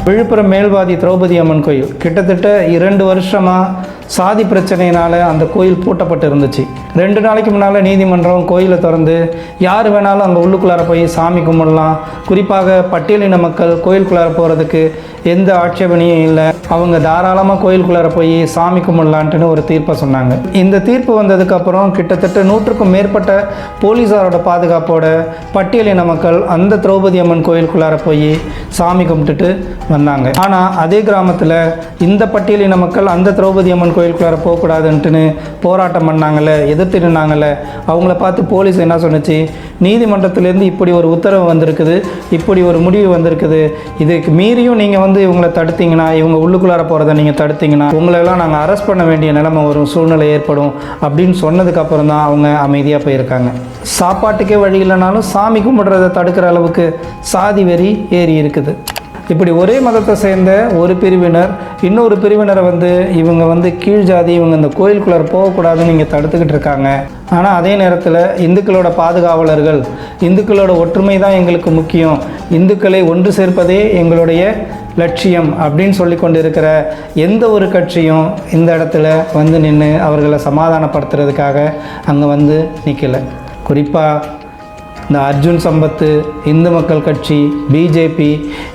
விழுப்புரம் மேல்வாதி திரௌபதி அம்மன் கோயில் கிட்டத்தட்ட 2 வருஷமாக சாதி பிரச்சனையினால் அந்த கோயில் பூட்டப்பட்டு இருந்துச்சு. 2 நாளைக்கு முன்னால் நீதிமன்றம் கோயிலை திறந்து யார் வேணாலும் அங்கே உள்ளுக்குள்ளார போய் சாமி கும்பிடலாம். குறிப்பாக பட்டியலின மக்கள் கோயிலுக்குள்ளார போகிறதுக்கு எந்த ஆட்சேபனையும் இல்லை, அவங்க தாராளமாக கோயிலுக்குள்ளார போய் சாமி கும்பிடலான்ட்டுன்னு ஒரு தீர்ப்பை சொன்னாங்க. இந்த தீர்ப்பு வந்ததுக்கப்புறம் கிட்டத்தட்ட 100க்கும் மேற்பட்ட போலீஸாரோட பாதுகாப்போட பட்டியலின மக்கள் அந்த திரௌபதி அம்மன் கோயிலுக்குள்ளார போய் சாமி கும்பிட்டுட்டு வந்தாங்க. ஆனால் அதே கிராமத்தில் இந்த பட்டியலின மக்கள் அந்த திரௌபதி அம்மன் கோயிலுக்குள்ளார போகக்கூடாதுன்ட்டுன்னு போராட்டம் பண்ணாங்கல்ல, எதிர்த்து நின்னாங்கல்ல, அவங்கள பார்த்து போலீஸ் என்ன சொன்னிச்சு, நீதிமன்றத்திலேருந்து இப்படி ஒரு உத்தரவு வந்திருக்குது, இப்படி ஒரு முடிவு வந்திருக்குது, இதுக்கு மீறியும் நீங்கள் இவங்களை தடுத்தீங்கன்னா, இவங்க உள்ளுக்குள்ளார போகிறத நீங்கள் தடுத்தீங்கன்னா உங்களெல்லாம் நாங்கள் அரெஸ்ட் பண்ண வேண்டிய நிலைமை வரும், சூழ்நிலை ஏற்படும் அப்படின்னு சொன்னதுக்கப்புறம் தான் அவங்க அமைதியாக போயிருக்காங்க. சாப்பாட்டுக்கே வழி இல்லைனாலும் சாமி கும்பிடுறதை தடுக்கிற அளவுக்கு சாதி வெறி ஏறி இருக்குது. இப்படி ஒரே மதத்தை சேர்ந்த ஒரு பிரிவினர் இன்னொரு பிரிவினரை இவங்க கீழ் ஜாதி, இவங்க இந்த கோயிலுக்குள்ளார போகக்கூடாதுன்னு இங்கே தடுத்துக்கிட்டு இருக்காங்க. ஆனால் அதே நேரத்தில் இந்துக்களோட பாதுகாவலர்கள் இந்துக்களோட ஒற்றுமை தான் எங்களுக்கு முக்கியம், இந்துக்களை ஒன்று சேர்ப்பதே எங்களுடைய லட்சியம் அப்படின்னு சொல்லி கொண்டு இருக்கிற எந்த ஒரு கட்சியும் இந்த இடத்துல நின்று அவர்களை சமாதானப்படுத்துறதுக்காக அங்கே நிற்கலை. குறிப்பாக இந்த அர்ஜுன் சம்பத்து, இந்து மக்கள் கட்சி, பிஜேபி,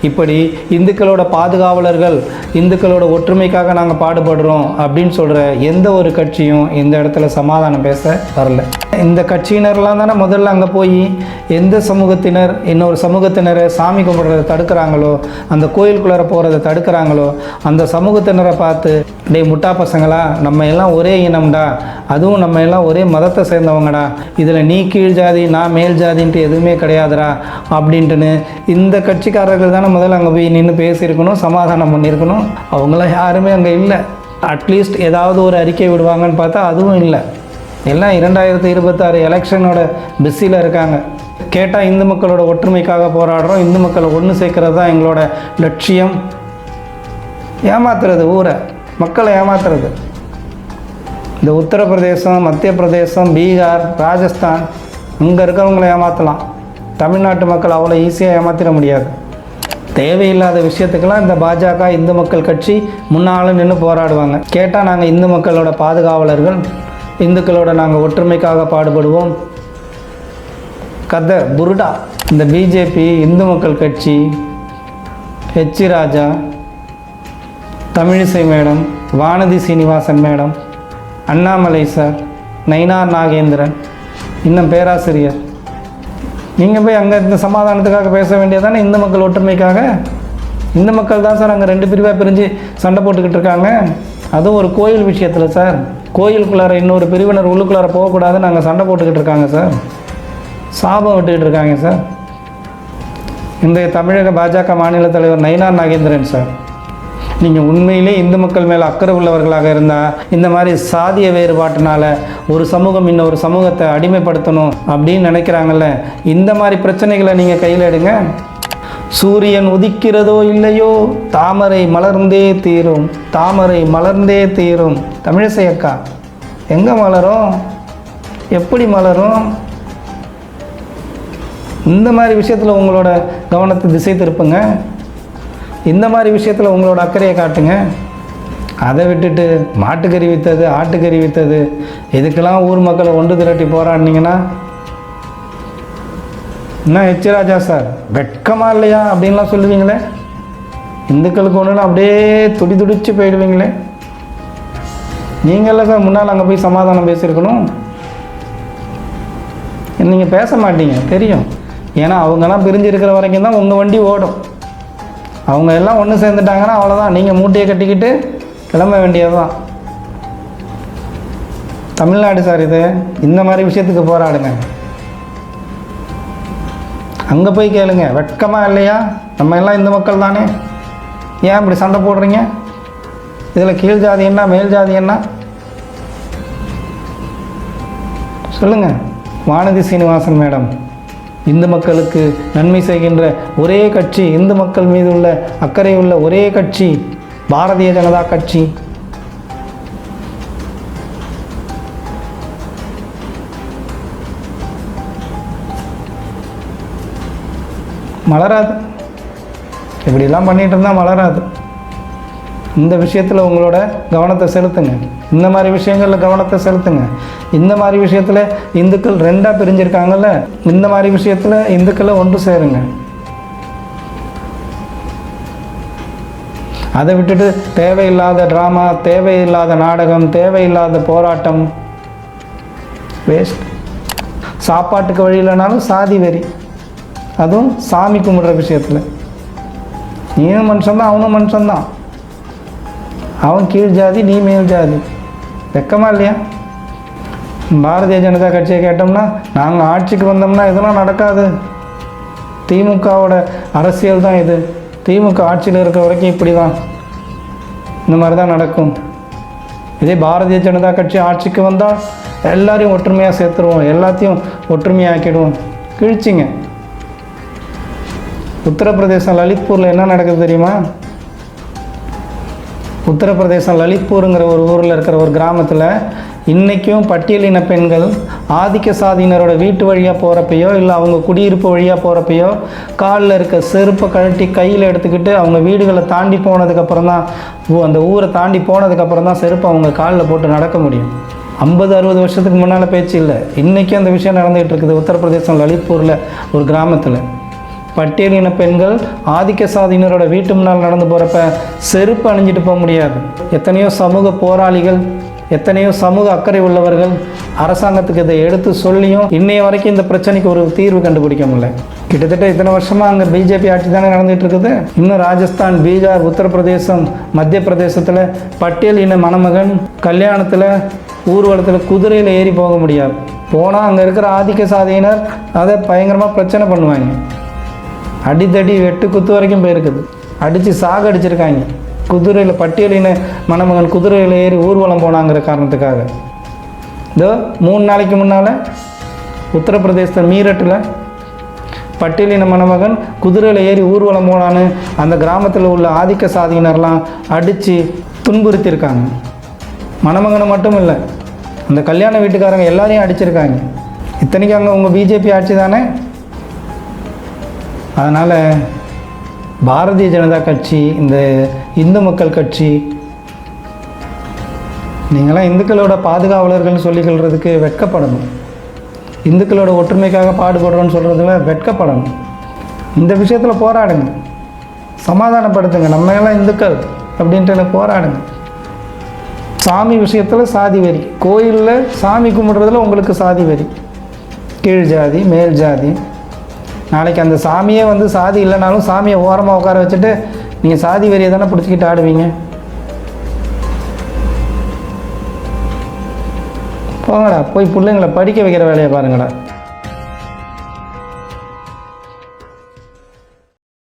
இப்படி இந்துக்களோட பாதுகாவலர்கள் இந்துக்களோட ஒற்றுமைக்காக நாங்கள் பாடுபடுறோம் அப்படின்னு சொல்கிற எந்த ஒரு கட்சியும் இந்த இடத்துல சமாதானம் பேச வரல. இந்த கட்சியினர்லாம் தானே முதல்ல அங்கே போய் எந்த சமூகத்தினர் இன்னொரு சமூகத்தினரை சாமி கும்பிட்றதை தடுக்கிறாங்களோ, அந்த கோயிலுக்குள்ளார போகிறத தடுக்கிறாங்களோ, அந்த சமூகத்தினரை பார்த்து, டே முட்டா பசங்களா, நம்ம எல்லாம் ஒரே இனம்டா, அதுவும் நம்ம எல்லாம் ஒரே மதத்தை சேர்ந்தவங்கடா, இதில் நீ கீழ் ஜாதி நான் மேல் ஜாதின்ட்டு எதுவுமே கிடையாதுடா அப்படின்ட்டுன்னு இந்த கட்சிக்காரர்கள் தானே முதல்ல அங்கே போய் நின்று பேசியிருக்கணும், சமாதானம் பண்ணியிருக்கணும். அவங்களாம் யாருமே அங்கே இல்லை. அட்லீஸ்ட் ஏதாவது ஒரு அறிக்கை விடுவாங்கன்னு பார்த்தா அதுவும் இல்லை. எல்லாம் 2026 எலெக்ஷனோட பிஸியில் இருக்காங்க. கேட்டால் இந்து மக்களோட ஒற்றுமைக்காக போராடுறோம், இந்து மக்களை ஒன்று சேர்க்கறது தான் எங்களோட லட்சியம். ஏமாத்துறது, ஊரை மக்களை ஏமாத்துறது. இந்த உத்தரப்பிரதேசம், மத்திய பிரதேசம், பீகார், ராஜஸ்தான் இங்கே இருக்கிறவங்கள ஏமாற்றலாம். தமிழ்நாட்டு மக்கள் அவ்வளோ ஈஸியாக ஏமாற்றிட முடியாது. தேவையில்லாத விஷயத்துக்கெல்லாம் இந்த பாஜக இந்து மக்கள் கட்சி முன்னாலும் நின்று போராடுவாங்க. கேட்டால் நாங்கள் இந்து மக்களோட பாதுகாவலர்கள், இந்துக்களோட நாங்கள் ஒற்றுமைக்காக பாடுபடுவோம். கதை புருடா. இந்த BJP, Hindu Makkal Katchi, H Raja, Tamilisai madam, Vanathi Srinivasan madam, Annamalai sir, Nainar Nagendran, இன்னும் பேராசிரியர், நீங்கள் போய் அங்கே இந்த சமாதானத்துக்காக பேச வேண்டியதானே, இந்து மக்கள் ஒற்றுமைக்காக. இந்து மக்கள் தான் சார் அங்கே 2 பிரிவாக பிரிஞ்சு சண்டை போட்டுக்கிட்டு இருக்காங்க. அதுவும் ஒரு கோயில் விஷயத்தில் சார். கோயிலுக்குள்ளார இன்னொரு பிரிவினர் உள்ளுக்குள்ளார போகக்கூடாதுன்னு நாங்கள் சண்டை போட்டுக்கிட்டு இருக்காங்க சார். சாபம் விட்டுக்கிட்டு இருக்காங்க சார். இன்றைய தமிழக பாஜக மாநில தலைவர் நயினார் நாகேந்திரன் சார், நீங்கள் உண்மையிலே இந்து மக்கள் மேலே அக்கறை உள்ளவர்களாக இருந்தால் இந்த மாதிரி சாதிய வேறுபாட்டினால ஒரு சமூகம் இன்னொரு சமூகத்தை அடிமைப்படுத்தணும் அப்படின்னு நினைக்கிறாங்கல்ல, இந்த மாதிரி பிரச்சனைகளை நீங்கள் கையில் எடுங்க. சூரியன் உதிக்கிறதோ இல்லையோ தாமரை மலர்ந்தே தீரும், தாமரை மலர்ந்தே தீரும். தமிழிசை அக்கா எங்கே மலரும், எப்படி மலரும்? இந்த மாதிரி விஷயத்தில் உங்களோட கவனத்தை திசை திருப்புங்க. இந்த மாதிரி விஷயத்தில் உங்களோட அக்கறையை காட்டுங்க. அதை விட்டுட்டு மாட்டுக்கறி விற்றது, ஆட்டுக்கறி விற்றது, இதுக்கெல்லாம் ஊர் மக்களை ஒன்று திரட்டி போராடினீங்கன்னா என்ன ஹெச் ராஜா சார் வெட்கமாக இல்லையா அப்படின்லாம் சொல்லுவீங்களே. இந்துக்களுக்கு ஒன்றுனா அப்படியே துடிச்சு போயிடுவீங்களே. நீங்கள சார் முன்னால் அங்கே போய் சமாதானம் பேசியிருக்கணும். நீங்கள் பேச மாட்டீங்க தெரியும். ஏன்னா அவங்கெல்லாம் பிரிஞ்சு இருக்கிற வரைக்கும் தான் உங்கள் வண்டி ஓடும். அவங்க எல்லாம் ஒன்று சேர்ந்துட்டாங்கன்னா அவ்வளோதான், நீங்கள் மூட்டையை கட்டிக்கிட்டு கிளம்ப வேண்டியது தான். தமிழ்நாடு சார் இது. இந்த மாதிரி விஷயத்துக்கு போராடுங்க. அங்கே போய் கேளுங்க, வெட்கமாக இல்லையா, நம்ம எல்லாம் இந்து மக்கள் தானே, ஏன் இப்படி சண்டை போடுறீங்க, இதில் கீழ் ஜாதி என்ன மேல் ஜாதி என்ன சொல்லுங்கள். வானதி சீனிவாசன் மேடம், இந்து மக்களுக்கு நன்மை செய்கின்ற ஒரே கட்சி, இந்து மக்கள் மீது உள்ள அக்கறை உள்ள ஒரே கட்சி பாரதிய ஜனதா கட்சி. மலராது. இப்படிலாம் பண்ணிகிட்டு இருந்தால் வளராது. இந்த விஷயத்தில் உங்களோட கவனத்தை செலுத்துங்க. இந்த மாதிரி விஷயங்களில் கவனத்தை செலுத்துங்க. இந்த மாதிரி விஷயத்தில் இந்துக்கள் ரெண்டாக பிரிஞ்சிருக்காங்கல்ல, இந்த மாதிரி விஷயத்தில் இந்துக்களை ஒன்று சேருங்க. அதை விட்டுட்டு தேவையில்லாத ட்ராமா, தேவையில்லாத நாடகம், தேவையில்லாத போராட்டம் வேஸ்ட். சாப்பாட்டுக்கு வழி இல்லைனாலும் சாதி வெறி, அதுவும் சாமி கும்பிட்ற விஷயத்தில். நீயும் மனுஷன்தான், அவனும் மனுஷன்தான். அவன் கீழ் ஜாதி, நீ மேல் ஜாதி. வெக்கமா இல்லையா? பாரதிய ஜனதா கட்சியை கேட்டோம்னா, நாங்கள் ஆட்சிக்கு வந்தோம்னா இதெல்லாம் நடக்காது, திமுகவோட அரசியல் தான் இது, திமுக ஆட்சியில் இருக்கிற வரைக்கும் இப்படி தான், இந்த மாதிரி தான் நடக்கும். இதே பாரதிய ஜனதா கட்சி ஆட்சிக்கு வந்தால் எல்லாரையும் ஒற்றுமையாக சேர்த்துருவோம், எல்லாத்தையும் ஒற்றுமையாக்கிடுவோம். கிழிச்சிங்க. உத்தரப்பிரதேசம் லலித்பூரில் என்ன நடக்குது தெரியுமா? உத்தரப்பிரதேசம் லலித்பூருங்கிற ஒரு ஊரில் இருக்கிற ஒரு கிராமத்தில் இன்றைக்கும் பட்டியலின பெண்கள் ஆதிக்க சாதியினரோட வீட்டு வழியாக போகிறப்பையோ இல்லை அவங்க குடியிருப்பு வழியாக போகிறப்பையோ காலில் இருக்க செருப்பை கழட்டி கையில் எடுத்துக்கிட்டு அவங்க வீடுகளை தாண்டி போனதுக்கப்புறம் தான், அந்த ஊரை தாண்டி போனதுக்கப்புறம் தான் செருப்பை அவங்க காலில் போட்டு நடக்க முடியும். 50-60 வருஷத்துக்கு முன்னால் பேச்சு இல்லை, இன்றைக்கும் அந்த விஷயம் நடந்துகிட்டு இருக்குது. உத்தரப்பிரதேசம் லலித்பூரில் ஒரு கிராமத்தில் பட்டியலின பெண்கள் ஆதிக்க சாதியினரோட வீட்டு முன்னால் நடந்து போகிறப்ப செருப்பு அணிஞ்சிட்டு போக முடியாது. எத்தனையோ சமூக போராளிகள், எத்தனையோ சமூக அக்கறை உள்ளவர்கள் அரசாங்கத்துக்கு இதை எடுத்து சொல்லியும் இன்னைய வரைக்கும் இந்த பிரச்சனைக்கு ஒரு தீர்வு கண்டுபிடிக்க முடியல. கிட்டத்தட்ட இத்தனை வருஷமாக அங்கே பிஜேபி ஆட்சி தானே நடந்துகிட்டு இருக்குது. இன்னும் ராஜஸ்தான், பீகார், உத்தரப்பிரதேசம், மத்திய பிரதேசத்தில் பட்டியலின மணமகன் கல்யாணத்தில் ஊர்வலத்தில் குதிரையில் ஏறி போக முடியாது. போனால் அங்கே இருக்கிற ஆதிக்க சாதியினர் அதை பயங்கரமாக பிரச்சனை பண்ணுவாங்க. அடித்தடி வெட்டு குத்து வரைக்கும் போயிருக்குது. அடித்து சாக அடிச்சிருக்காங்க. குதிரையில் பட்டியலின மணமகன் குதிரையில் ஏறி ஊர்வலம் போனாங்கிற காரணத்துக்காக. இதோ 3 நாளைக்கு முன்னால் உத்தரப்பிரதேச மீரட்டில் பட்டியலின மணமகன் குதிரையில் ஏறி ஊர்வலம் போனான்னு அந்த கிராமத்தில் உள்ள ஆதிக்க சாதியினர்லாம் அடித்து துன்புறுத்தியிருக்காங்க. மணமகனை மட்டும் இல்லை, அந்த கல்யாண வீட்டுக்காரங்க எல்லாரையும் அடிச்சிருக்காங்க. இத்தனைக்கும் அங்கே உங்கள் பிஜேபி ஆட்சி தானே. அதனால் பாரதிய ஜனதா கட்சி, இந்த இந்து மக்கள் கட்சி, நீங்களாம் இந்துக்களோட பாதுகாவலர்கள்னு சொல்லிக்கொள்கிறதுக்கு வெட்கப்படணும். இந்துக்களோட ஒற்றுமைக்காக பாடுபடுறோன்னு சொல்கிறதுல வெட்கப்படணும். இந்த விஷயத்தில் போராடுங்க, சமாதானப்படுத்துங்க. நம்ம எல்லாம் இந்துக்கள் அப்படின்ட்டு போராடுங்க. சாமி விஷயத்தில் சாதி வெறி, கோயிலில் சாமி கும்பிட்றதுல உங்களுக்கு சாதி வெறி, கீழ் ஜாதி மேல் ஜாதி. நாளைக்கு அந்த சாமியே வந்து சாதி இல்லைனாலும் சாமியை ஓரமாக உட்கார வச்சுட்டு நீங்கள் சாதி வெறியை தானே பிடிச்சிக்கிட்டு ஆடுவீங்க. போங்கடா, போய் பிள்ளைங்களை படிக்க வைக்கிற வேலையை பாருங்கடா.